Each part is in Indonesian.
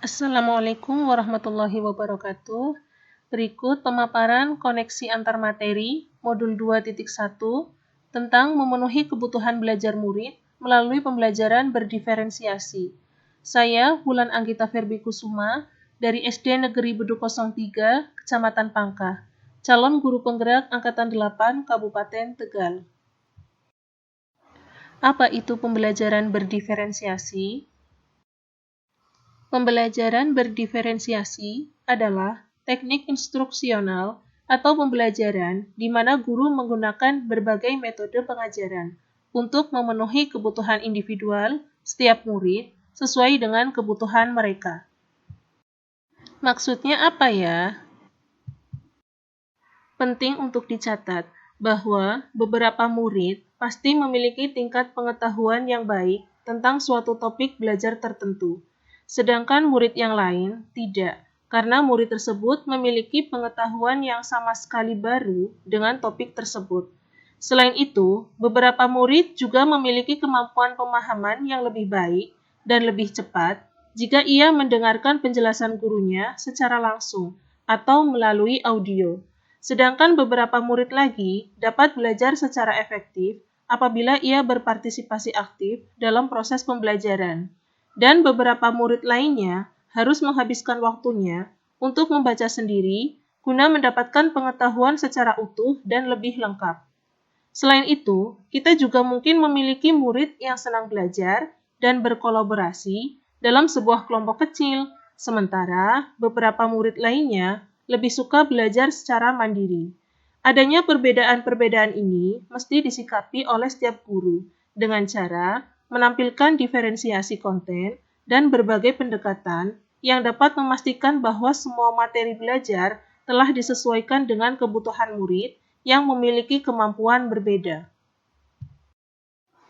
Assalamualaikum warahmatullahi wabarakatuh. Berikut pemaparan koneksi antar materi modul 2.1 tentang memenuhi kebutuhan belajar murid melalui pembelajaran berdiferensiasi. Saya Wulan Anggita Ferbi Kusuma dari SD Negeri Beduk 03, Kecamatan Pangkah, calon guru penggerak Angkatan 8 Kabupaten Tegal. Apa itu pembelajaran berdiferensiasi? Pembelajaran berdiferensiasi adalah teknik instruksional atau pembelajaran di mana guru menggunakan berbagai metode pengajaran untuk memenuhi kebutuhan individual setiap murid sesuai dengan kebutuhan mereka. Maksudnya apa ya? Penting untuk dicatat bahwa beberapa murid pasti memiliki tingkat pengetahuan yang baik tentang suatu topik belajar tertentu. Sedangkan murid yang lain tidak, karena murid tersebut memiliki pengetahuan yang sama sekali baru dengan topik tersebut. Selain itu, beberapa murid juga memiliki kemampuan pemahaman yang lebih baik dan lebih cepat jika ia mendengarkan penjelasan gurunya secara langsung atau melalui audio. Sedangkan beberapa murid lagi dapat belajar secara efektif apabila ia berpartisipasi aktif dalam proses pembelajaran. Dan beberapa murid lainnya harus menghabiskan waktunya untuk membaca sendiri guna mendapatkan pengetahuan secara utuh dan lebih lengkap. Selain itu, kita juga mungkin memiliki murid yang senang belajar dan berkolaborasi dalam sebuah kelompok kecil, sementara beberapa murid lainnya lebih suka belajar secara mandiri. Adanya perbedaan-perbedaan ini mesti disikapi oleh setiap guru dengan cara menampilkan diferensiasi konten dan berbagai pendekatan yang dapat memastikan bahwa semua materi belajar telah disesuaikan dengan kebutuhan murid yang memiliki kemampuan berbeda.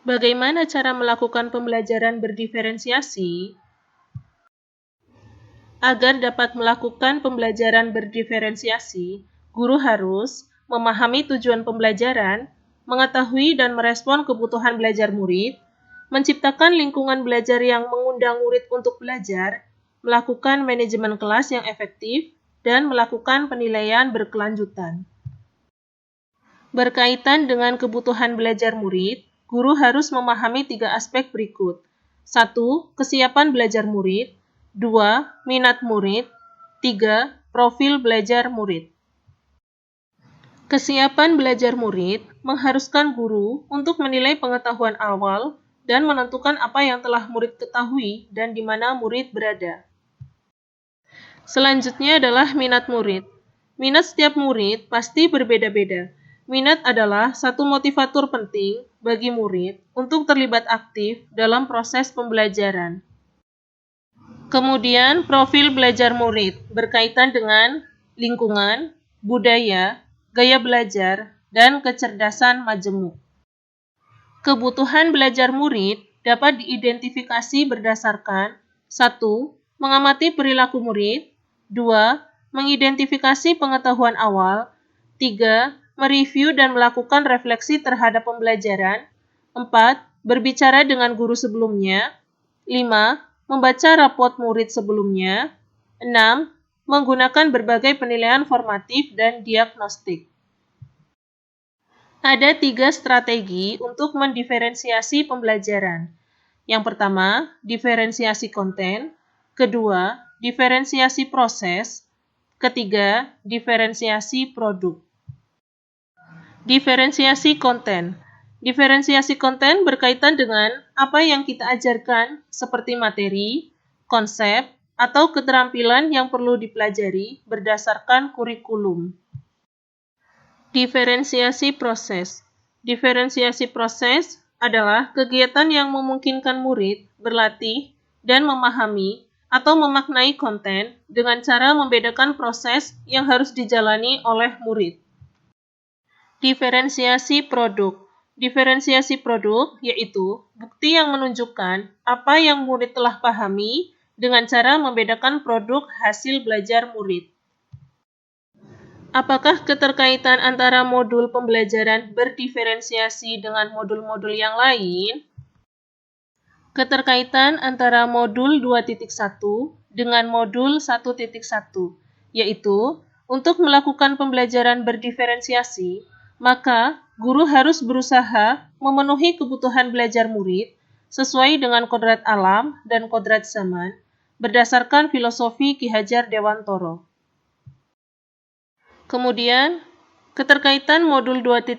Bagaimana cara melakukan pembelajaran berdiferensiasi? Agar dapat melakukan pembelajaran berdiferensiasi, guru harus memahami tujuan pembelajaran, mengetahui dan merespon kebutuhan belajar murid, menciptakan lingkungan belajar yang mengundang murid untuk belajar, melakukan manajemen kelas yang efektif, dan melakukan penilaian berkelanjutan. Berkaitan dengan kebutuhan belajar murid, guru harus memahami 3 aspek berikut. 1. Kesiapan belajar murid. 2. Minat murid. 3. Profil belajar murid. Kesiapan belajar murid mengharuskan guru untuk menilai pengetahuan awal dan menentukan apa yang telah murid ketahui dan di mana murid berada. Selanjutnya adalah minat murid. Minat setiap murid pasti berbeda-beda. Minat adalah satu motivator penting bagi murid untuk terlibat aktif dalam proses pembelajaran. Kemudian, profil belajar murid berkaitan dengan lingkungan, budaya, gaya belajar, dan kecerdasan majemuk. Kebutuhan belajar murid dapat diidentifikasi berdasarkan 1. Mengamati perilaku murid. 2. Mengidentifikasi pengetahuan awal. 3. Mereview dan melakukan refleksi terhadap pembelajaran. 4. Berbicara dengan guru sebelumnya. 5. Membaca raport murid sebelumnya. 6. Menggunakan berbagai penilaian formatif dan diagnostik. Ada 3 strategi untuk mendiferensiasi pembelajaran. Yang pertama, diferensiasi konten. Kedua, diferensiasi proses. Ketiga, diferensiasi produk. Diferensiasi konten. Diferensiasi konten berkaitan dengan apa yang kita ajarkan seperti materi, konsep, atau keterampilan yang perlu dipelajari berdasarkan kurikulum. Diferensiasi proses. Diferensiasi proses adalah kegiatan yang memungkinkan murid berlatih dan memahami atau memaknai konten dengan cara membedakan proses yang harus dijalani oleh murid. Diferensiasi produk. Diferensiasi produk yaitu bukti yang menunjukkan apa yang murid telah pahami dengan cara membedakan produk hasil belajar murid. Apakah keterkaitan antara modul pembelajaran berdiferensiasi dengan modul-modul yang lain? Keterkaitan antara modul 2.1 dengan modul 1.1, yaitu untuk melakukan pembelajaran berdiferensiasi, maka guru harus berusaha memenuhi kebutuhan belajar murid sesuai dengan kodrat alam dan kodrat zaman berdasarkan filosofi Ki Hajar Dewantoro. Kemudian, keterkaitan modul 2.1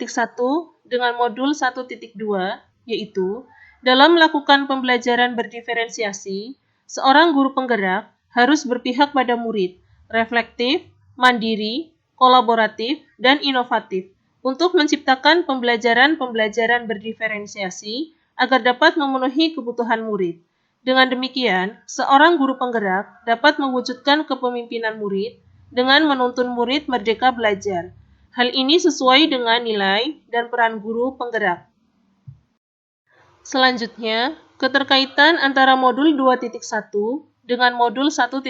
dengan modul 1.2, yaitu dalam melakukan pembelajaran berdiferensiasi, seorang guru penggerak harus berpihak pada murid, reflektif, mandiri, kolaboratif, dan inovatif untuk menciptakan pembelajaran-pembelajaran berdiferensiasi agar dapat memenuhi kebutuhan murid. Dengan demikian, seorang guru penggerak dapat mewujudkan kepemimpinan murid dengan menuntun murid merdeka belajar. Hal ini sesuai dengan nilai dan peran guru penggerak. Selanjutnya, keterkaitan antara modul 2.1 dengan modul 1.3,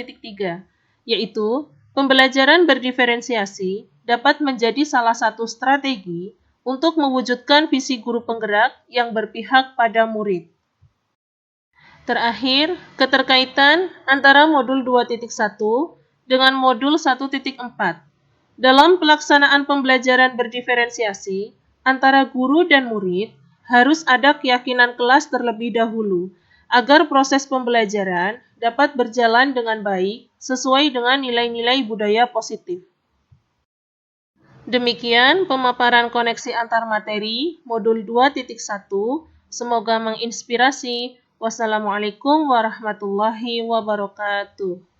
yaitu pembelajaran berdiferensiasi dapat menjadi salah satu strategi untuk mewujudkan visi guru penggerak yang berpihak pada murid. Terakhir, keterkaitan antara modul 2.1 dengan modul 1.4. Dalam pelaksanaan pembelajaran berdiferensiasi, antara guru dan murid harus ada keyakinan kelas terlebih dahulu, agar proses pembelajaran dapat berjalan dengan baik sesuai dengan nilai-nilai budaya positif. Demikian pemaparan koneksi antar materi modul 2.1. Semoga menginspirasi. Wassalamualaikum warahmatullahi wabarakatuh.